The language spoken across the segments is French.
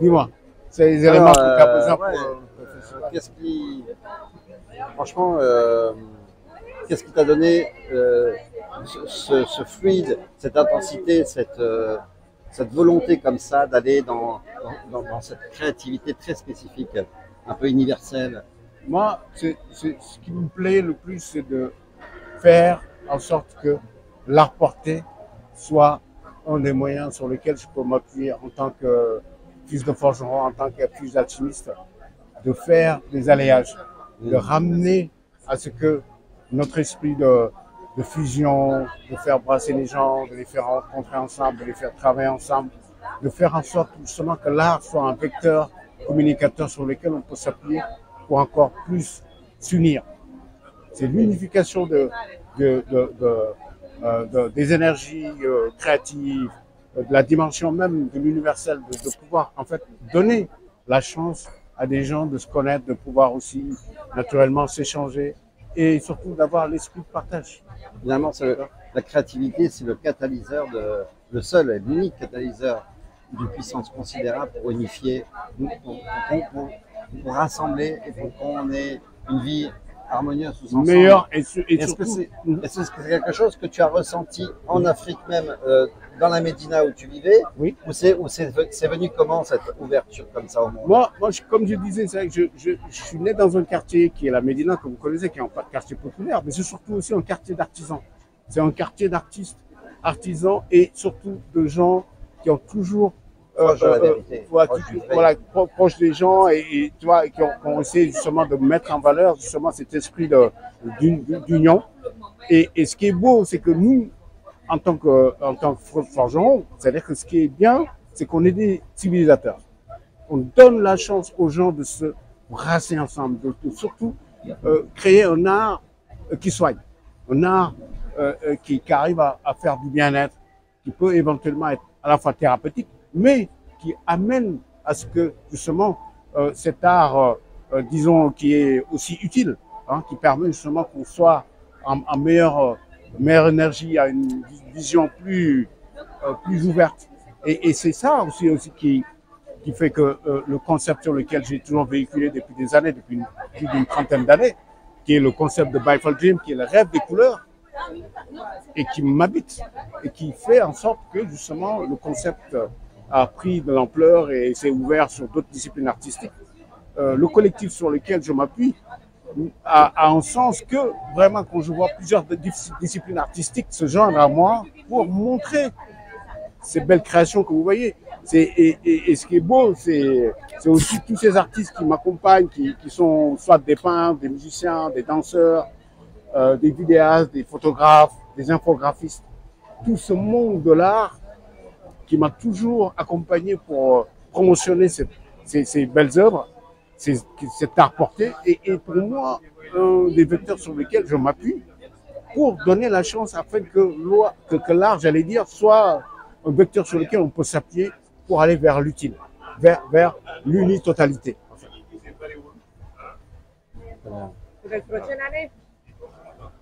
Dis-moi, c'est les éléments que tu as besoin Ouais, pour... qu'est-ce qui, franchement, qu'est-ce qui t'a donné ce fluide, cette intensité, cette volonté comme ça d'aller dans cette créativité très spécifique, un peu universelle? Moi, ce qui me plaît le plus, c'est de faire en sorte que l'art porté soit un des moyens sur lesquels je peux m'appuyer en tant que fils de forgeron, en tant que fils d'alchimiste, de faire des alliages, de ramener à ce que notre esprit de fusion, de faire brasser les gens, de les faire rencontrer ensemble, de les faire travailler ensemble, de faire en sorte justement que l'art soit un vecteur communicateur sur lequel on peut s'appuyer pour encore plus s'unir. C'est l'unification des énergies créatives, de la dimension même de l'universel, de pouvoir en fait donner la chance à des gens de se connaître, de pouvoir aussi naturellement s'échanger et surtout d'avoir l'esprit de partage. Finalement, la créativité, c'est le catalyseur, le seul et l'unique catalyseur d'une puissance considérable pour unifier, pour rassembler et pour qu'on ait une vie harmonieuse tous ensemble. Meilleur et Est-ce que surtout. c'est quelque chose que tu as ressenti en Afrique même, dans la Médina où tu vivais, Oui. ou c'est venu comment cette ouverture comme ça au monde? Moi, comme je disais, c'est vrai que je suis né dans un quartier qui est la Médina, que vous connaissez, qui est un quartier populaire, mais c'est surtout aussi un quartier d'artisans. C'est un quartier d'artistes, artisans et surtout de gens qui ont toujours Proche de la vérité, proche des gens et tu vois, qui ont essayé justement de mettre en valeur justement cet esprit d'union. Et ce qui est beau, c'est que nous, en tant que forgerons, c'est-à-dire que ce qui est bien, c'est qu'on est des civilisateurs. On donne la chance aux gens de se brasser ensemble, de surtout créer un art qui soigne, un art qui arrive à faire du bien-être, qui peut éventuellement être à la fois thérapeutique, mais qui amène à ce que justement cet art, disons, qui est aussi utile, hein, qui permet justement qu'on soit en meilleure énergie, à une vision plus ouverte. Et c'est ça aussi qui fait que le concept sur lequel j'ai toujours véhiculé depuis des années, depuis plus d'une trentaine d'années, qui est le concept de Bifal Dream, qui est le rêve des couleurs, et qui m'habite, et qui fait en sorte que justement le concept a pris de l'ampleur et s'est ouvert sur d'autres disciplines artistiques. Le collectif sur lequel je m'appuie a un sens que vraiment quand je vois plusieurs disciplines artistiques se joindre à moi pour montrer ces belles créations que vous voyez. Et ce qui est beau, c'est aussi tous ces artistes qui m'accompagnent, qui sont soit des peintres, des musiciens, des danseurs, des vidéastes, des photographes, des infographistes. Tout ce monde de l'art qui m'a toujours accompagné pour promotionner ces belles œuvres, cet art porté, et pour moi, un des vecteurs sur lesquels je m'appuie pour donner la chance afin que l'art, j'allais dire, soit un vecteur sur lequel on peut s'appuyer pour aller vers l'utile, vers l'unitotalité.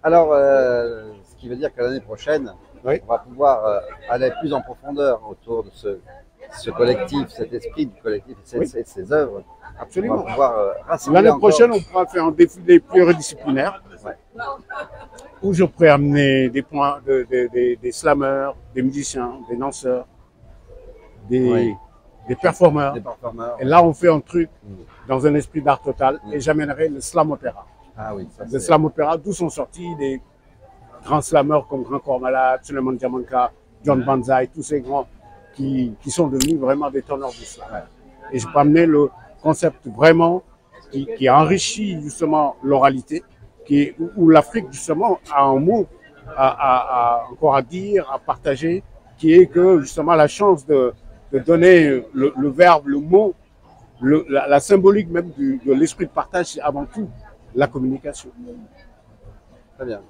Alors, ce qui veut dire que l'année prochaine, Oui. on va pouvoir aller plus en profondeur autour de ce collectif, cet esprit du collectif, ces œuvres. Absolument. On va pouvoir rassembler L'année encore. prochaine, on pourra faire un défilé pluridisciplinaire Ouais. où je pourrais amener des slammeurs, des musiciens, des danseurs, des performeurs. Des performeurs. Et là, on fait un truc dans un esprit d'art total et j'amènerai le slam opéra. Ah oui, ça Le c'est. slam opéra, d'où sont sortis des grands slammeurs comme Grand Corps Malade, Suleiman Diamanka, John Banzai, tous ces grands qui sont devenus vraiment des teneurs du slam. Et je peux amener le concept vraiment qui enrichit justement l'oralité, où l'Afrique justement a un mot encore à dire, à partager, qui est que justement la chance de donner le verbe, le mot, la symbolique même de l'esprit de partage, c'est avant tout la communication. Très bien.